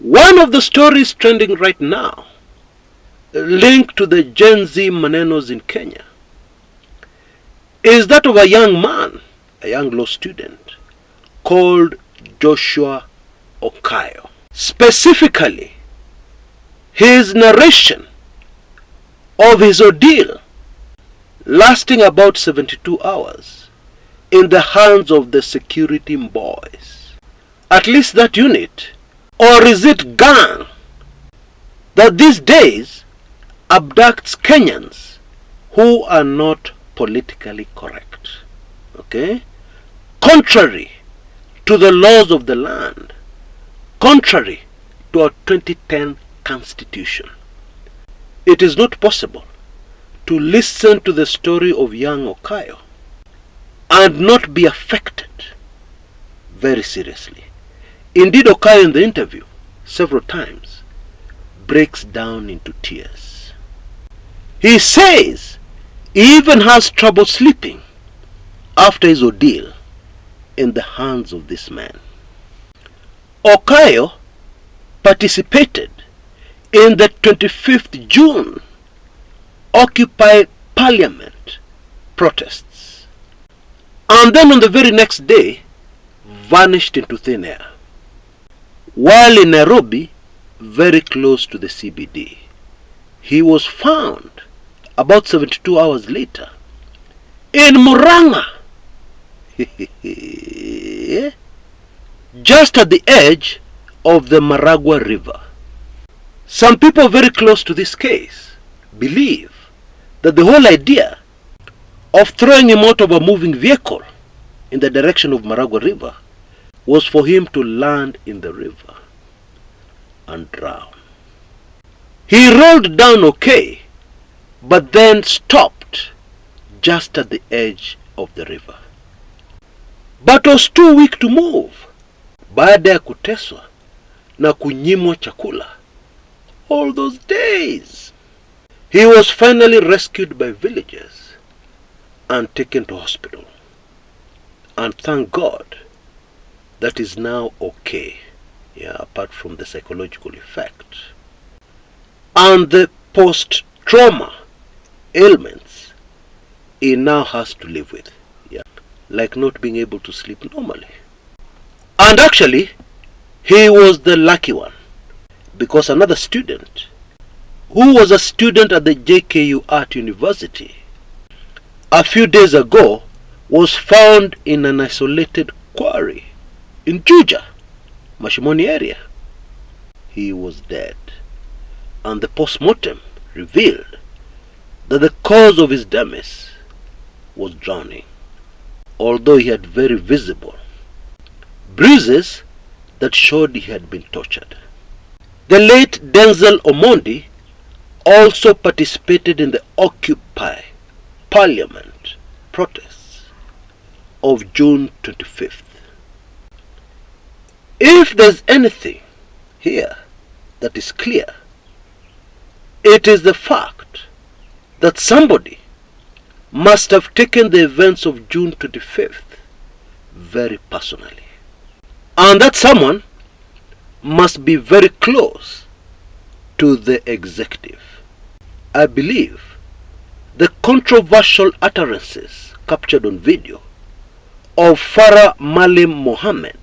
One of the stories trending right now, linked to the Gen Z manenos in Kenya, is that of a young man, a young law student, called Joshua Oko. Specifically, his narration of his ordeal, lasting about 72 hours, in the hands of the security boys. At least that unit, or is it gang, that these days abducts Kenyans who are not politically correct. Okay? Contrary to the laws of the land, contrary to our 2010 Constitution. It is not possible to listen to the story of young Oko and not be affected very seriously. Indeed, Oko in the interview several times breaks down into tears. He says he even has trouble sleeping after his ordeal in the hands of this man. Oko participated in the 25th June Occupy Parliament protests, and then on the very next day vanished into thin air, while in Nairobi, very close to the CBD. He was found about 72 hours later in Murang'a, just at the edge of the Maragua River. Some people very close to this case believe that the whole idea of throwing him out of a moving vehicle in the direction of Maragua River was for him to land in the river and drown. He rolled down okay, but then stopped just at the edge of the river, but was too weak to move baada ya kuteswa na kunyimwa chakula all those days. He was finally rescued by villagers and taken to hospital, and thank God that is now okay, apart from the psychological effect and the post-trauma ailments he now has to live with, like not being able to sleep normally. And actually, he was the lucky one, because another student, who was a student at the JKU Art University, a few days ago was found in an isolated quarry in Juja, Mashimoni area. He was dead, and the post-mortem revealed that the cause of his demise was drowning, although he had very visible bruises that showed he had been tortured. The late Denzel Omondi also participated in the Occupy Parliament protests of June 25th. If there's anything here that is clear, it is the fact that somebody must have taken the events of June 25th very personally. And that someone must be very close to the executive. I believe the controversial utterances captured on video of Farah Malim Mohammed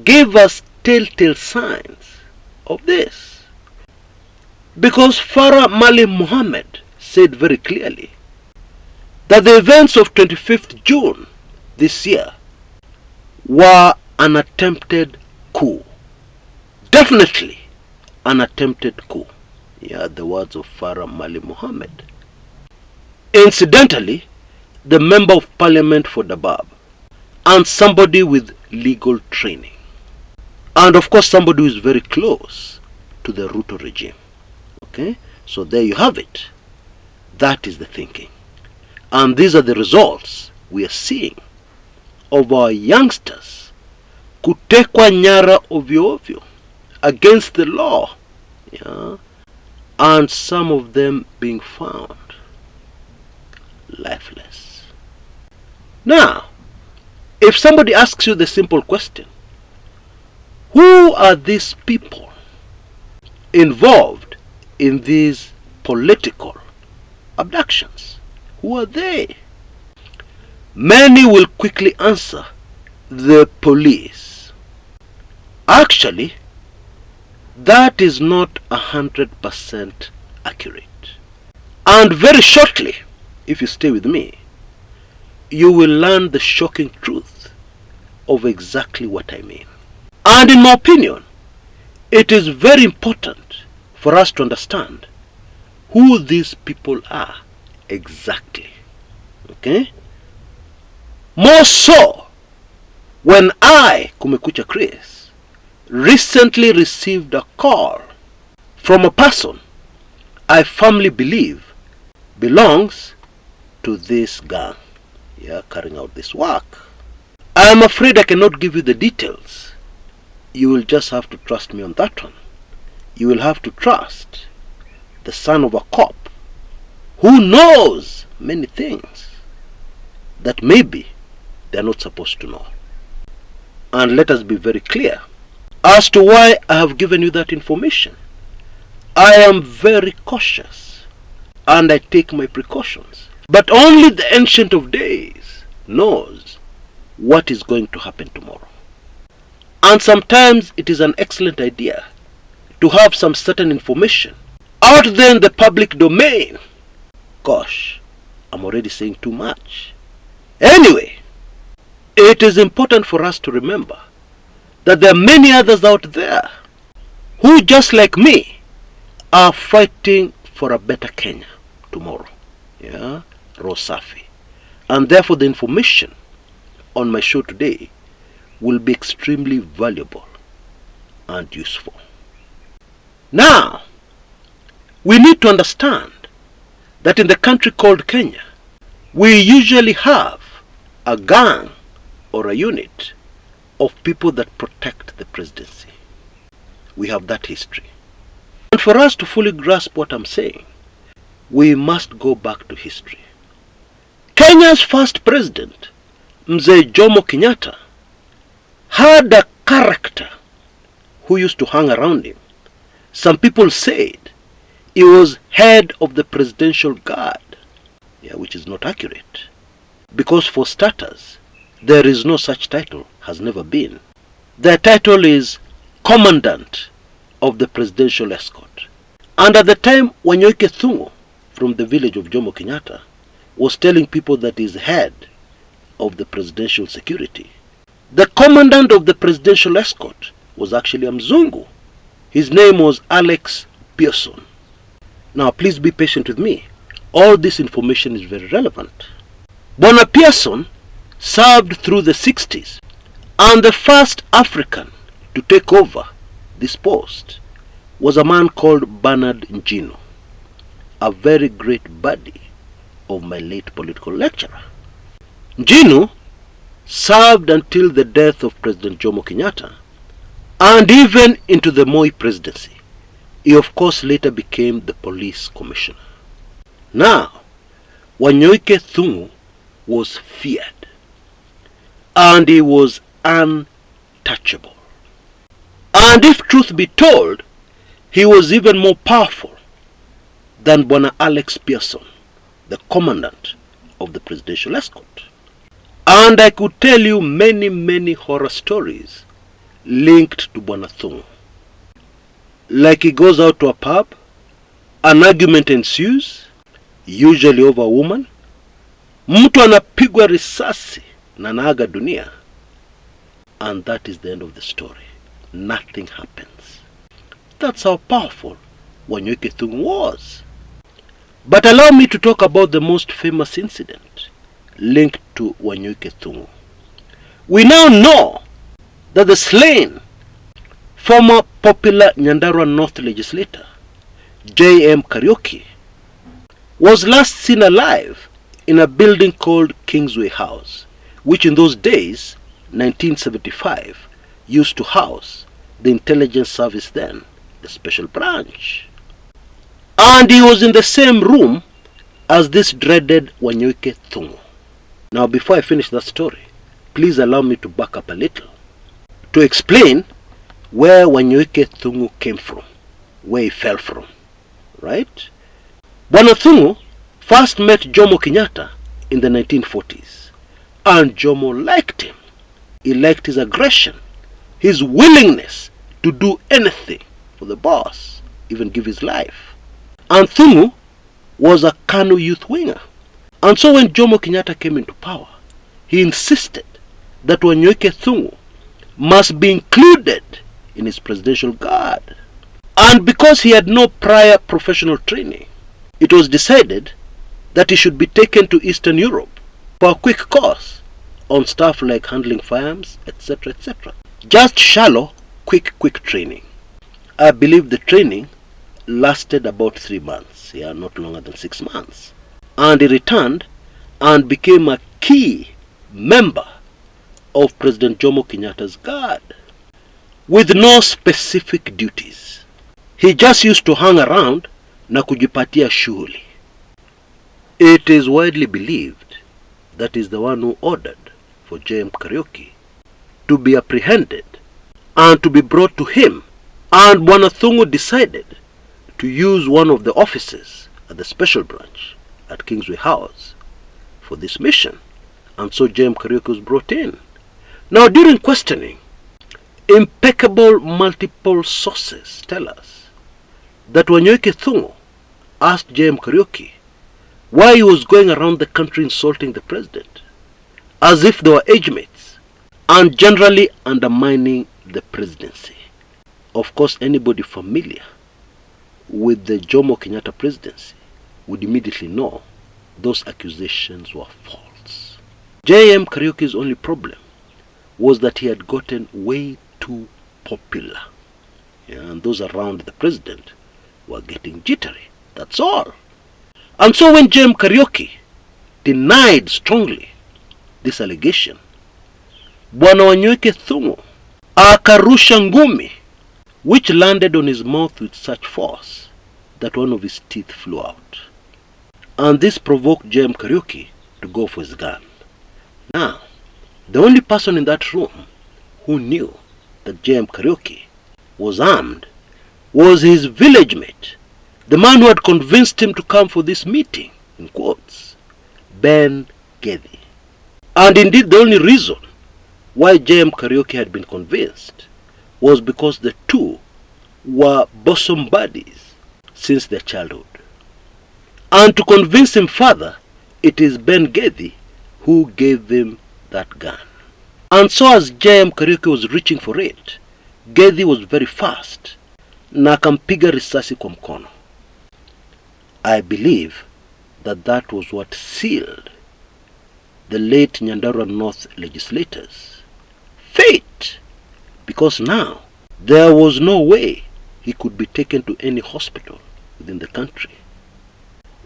gave us telltale signs of this, because Farah Malim Mohammed said very clearly that the events of 25th June this year were an attempted coup. Definitely an attempted coup. The words of Farah Malim Mohammed. Incidentally, the member of parliament for Dabab, and somebody with legal training, and of course somebody who is very close to the Ruto regime. Okay, so there you have it. That is the thinking, and these are the results we are seeing of our youngsters kutekwa nyara ovyo ovyo against the law, and some of them being found lifeless. Now, if somebody asks you the simple question, Who are these people involved in these political abductions? Who are they? Many will quickly answer, the police. Actually, that is not 100% accurate. And very shortly, if you stay with me, you will learn the shocking truth of exactly what I mean. And in my opinion, it is very important for us to understand who these people are exactly. Okay? More so, when I, Kumekucha Chris, recently received a call from a person I firmly believe belongs to this gang, carrying out this work. I am afraid I cannot give you the details. You will just have to trust me on that one. You will have to trust the son of a cop who knows many things that maybe they are not supposed to know. And let us be very clear as to why I have given you that information. I am very cautious and I take my precautions. But only the Ancient of Days knows what is going to happen tomorrow. And sometimes it is an excellent idea to have some certain information out there in the public domain. Gosh, I'm already saying too much. Anyway, it is important for us to remember that there are many others out there who, just like me, are fighting for a better Kenya tomorrow. Rosafi. And therefore the information on my show today will be extremely valuable and useful. Now, we need to understand that in the country called Kenya, we usually have a gang or a unit of people that protect the presidency. We have that history. And for us to fully grasp what I'm saying, we must go back to history. Kenya's first president, Mzee Jomo Kenyatta, had a character who used to hang around him. Some people said he was head of the presidential guard, which is not accurate. Because for starters, there is no such title, has never been. Their title is Commandant of the Presidential Escort. And at the time, Wanyoike Thungo, from the village of Jomo Kenyatta, was telling people that he is head of the presidential security, the commandant of the presidential escort was actually a Mzungu. His name was Alex Pearson. Now please be patient with me. All this information is very relevant. Bwana Pearson served through the 60s, and the first African to take over this post was a man called Bernard Njino, a very great buddy of my late political lecturer. Njino served until the death of President Jomo Kenyatta, and even into the Moi presidency. He of course later became the police commissioner. Now, Wanyoike Thungu was feared, and he was untouchable. And if truth be told, he was even more powerful than Bwana Alex Pearson, the commandant of the presidential escort. And I could tell you many horror stories linked to Bwana Thungu. Like he goes out to a pub, an argument ensues, usually over a woman, mtu anapigwa risasi na anaaga dunia, and that is the end of the story. Nothing happens. That's how powerful Wanyoike Thungu was. But allow me to talk about the most famous incident linked to Wanyoike Thungu. We now know that the slain former popular Nyandarua North legislator, J.M. Kariuki, was last seen alive in a building called Kingsway House, which in those days, 1975, used to house the intelligence service then, the special branch. And he was in the same room as this dreaded Wanyoike Thungu. Now before I finish that story, please allow me to back up a little to explain where Wanyoike Thungu came from, where he fell from, right? Bwana Thungu first met Jomo Kenyatta in the 1940s, and Jomo liked him. He liked his aggression, his willingness to do anything for the boss, even give his life. And Thungu was a KANU youth winger. And so when Jomo Kenyatta came into power, he insisted that Wanyoike Thungu must be included in his presidential guard. And because he had no prior professional training, it was decided that he should be taken to Eastern Europe for a quick course on stuff like handling firearms, etc., etc. Just shallow, quick training. I believe the training lasted about 3 months, not longer than 6 months. And he returned and became a key member of President Jomo Kenyatta's guard with no specific duties. He just used to hang around na kujipatia shughuli. It is widely believed that he is the one who ordered for J.M. Kariuki to be apprehended and to be brought to him. And Bwana Thungu decided to use one of the offices at the special branch at Kingsway House for this mission. And so J.M. Kariuki was brought in. Now during questioning, impeccable multiple sources tell us that Wanyoike Thungu asked J.M. Kariuki why he was going around the country insulting the president, as if they were age mates, and generally undermining the presidency. Of course, anybody familiar with the Jomo Kenyatta presidency would immediately know those accusations were false. J.M. Kariuki's only problem was that he had gotten way too popular. And those around the president were getting jittery. That's all. And so when J.M. Kariuki denied strongly this allegation, Bwana Wanyoike Thungu akarusha ngumi, which landed on his mouth with such force that one of his teeth flew out. And this provoked J.M. Kariuki to go for his gun. Now, the only person in that room who knew that J.M. Kariuki was armed was his village mate, the man who had convinced him to come for this meeting, in quotes, Ben Gedhi. And indeed the only reason why J.M. Kariuki had been convinced was because the two were bosom buddies since their childhood. And to convince him further, it is Ben Gedhi who gave him that gun. And so as J.M. Kariuki was reaching for it, Gedhi was very fast na akampiga risasi kwa mkono. I believe that that was what sealed the late Nyandarua North legislators' fate, because now there was no way he could be taken to any hospital within the country.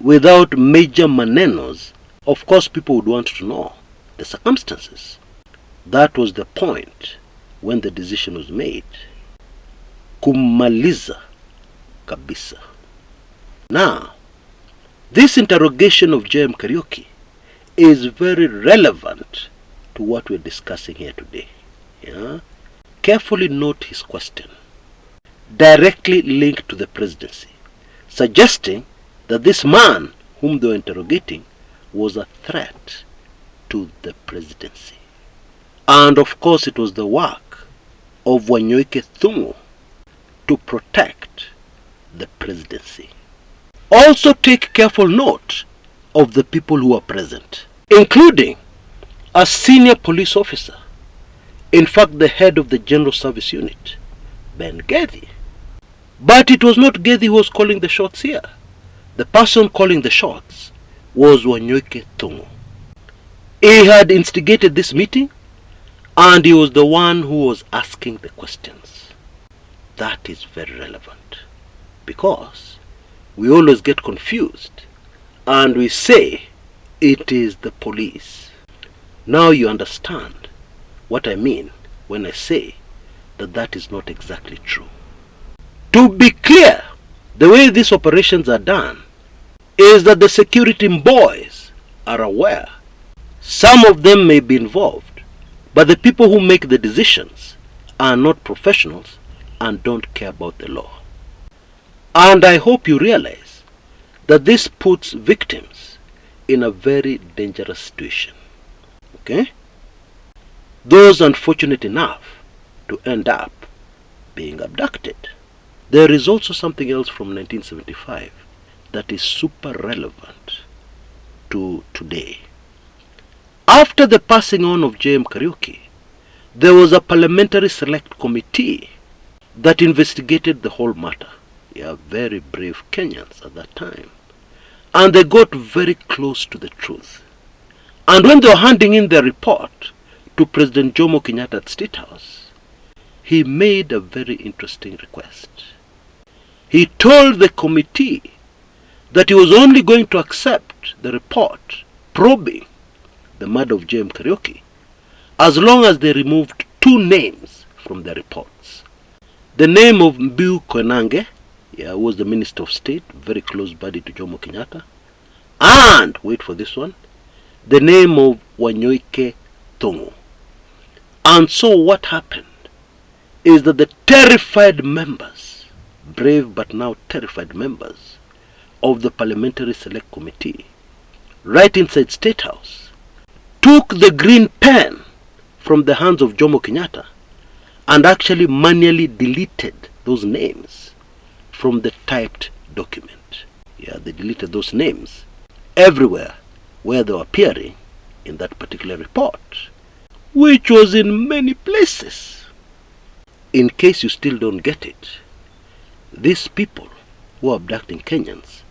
Without major manenos, of course people would want to know the circumstances. That was the point when the decision was made. Kumaliza kabisa. Now, this interrogation of J.M. Kariuki is very relevant to what we're discussing here today. Carefully note his question, directly linked to the presidency, suggesting that this man whom they were interrogating was a threat to the presidency. And of course it was the work of Wanyoike Thungu to protect the presidency. Also take careful note of the people who are present, including a senior police officer, in fact the head of the General Service Unit, Ben Gedhi. But it was not Gedhi who was calling the shots here. The person calling the shots was Wanyoike Thungu. He had instigated this meeting, and he was the one who was asking the questions. That is very relevant, because we always get confused and we say it is the police. Now you understand what I mean when I say that that is not exactly true. To be clear, the way these operations are done is that the security boys are aware. Some of them may be involved, but the people who make the decisions are not professionals and don't care about the law. And I hope you realize that this puts victims in a very dangerous situation. Okay? Those unfortunate enough to end up being abducted. There is also something else from 1975 that is super relevant to today. After the passing on of J.M. Kariuki, there was a parliamentary select committee that investigated the whole matter. Yeah, very brave Kenyans at that time. And they got very close to the truth. And when they were handing in their report to President Jomo Kenyatta at State House, he made a very interesting request. He told the committee that he was only going to accept the report probing the murder of J.M. Kariuki as long as they removed two names from their reports. The name of Mbiu Koinange, who was the Minister of State, very close buddy to Jomo Kenyatta, and, wait for this one, the name of Wanyoike Tongo. And so what happened is that the terrified members, brave but now terrified members of the Parliamentary Select Committee, right inside State House, took the green pen from the hands of Jomo Kenyatta and actually manually deleted those names from the typed document. Yeah, they deleted those names everywhere where they were appearing in that particular report, which was in many places. In case you still don't get it, these people who are abducting Kenyans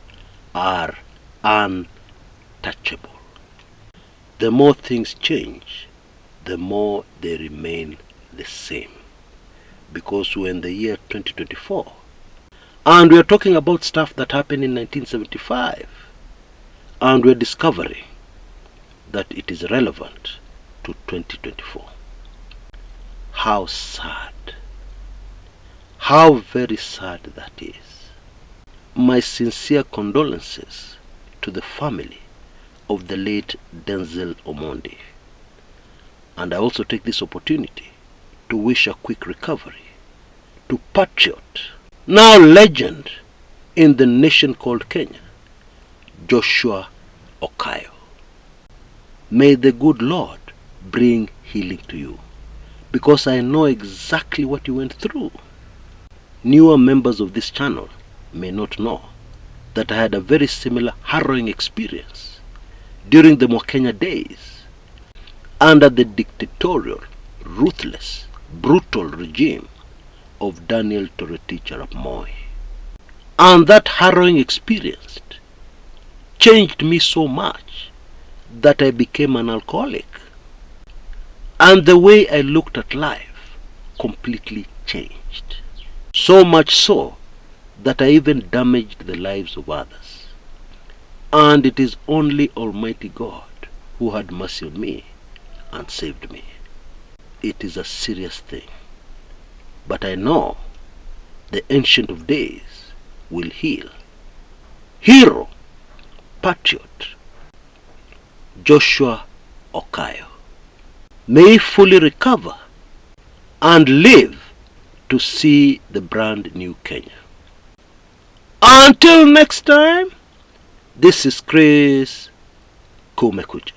are untouchable. The more things change, the more they remain the same. Because we're in the year 2024, and we're talking about stuff that happened in 1975, and we're discovering that it is relevant to 2024. How sad. How very sad that is. My sincere condolences to the family of the late Denzel Omondi. And I also take this opportunity to wish a quick recovery to patriot, now legend in the nation called Kenya, Joshua Oko. May the good Lord bring healing to you, because I know exactly what you went through. Newer members of this channel may not know that I had a very similar harrowing experience during the Mwakenya days under the dictatorial, ruthless, brutal regime of Daniel Toroitich arap Moi. And that harrowing experience changed me so much that I became an alcoholic. And the way I looked at life completely changed. So much so that I even damaged the lives of others. And it is only Almighty God who had mercy on me and saved me. It is a serious thing. But I know the Ancient of Days will heal. Hero, patriot, Joshua Oko. May he fully recover and live to see the brand new Kenya. Until next time, this is Chris Kumekucha.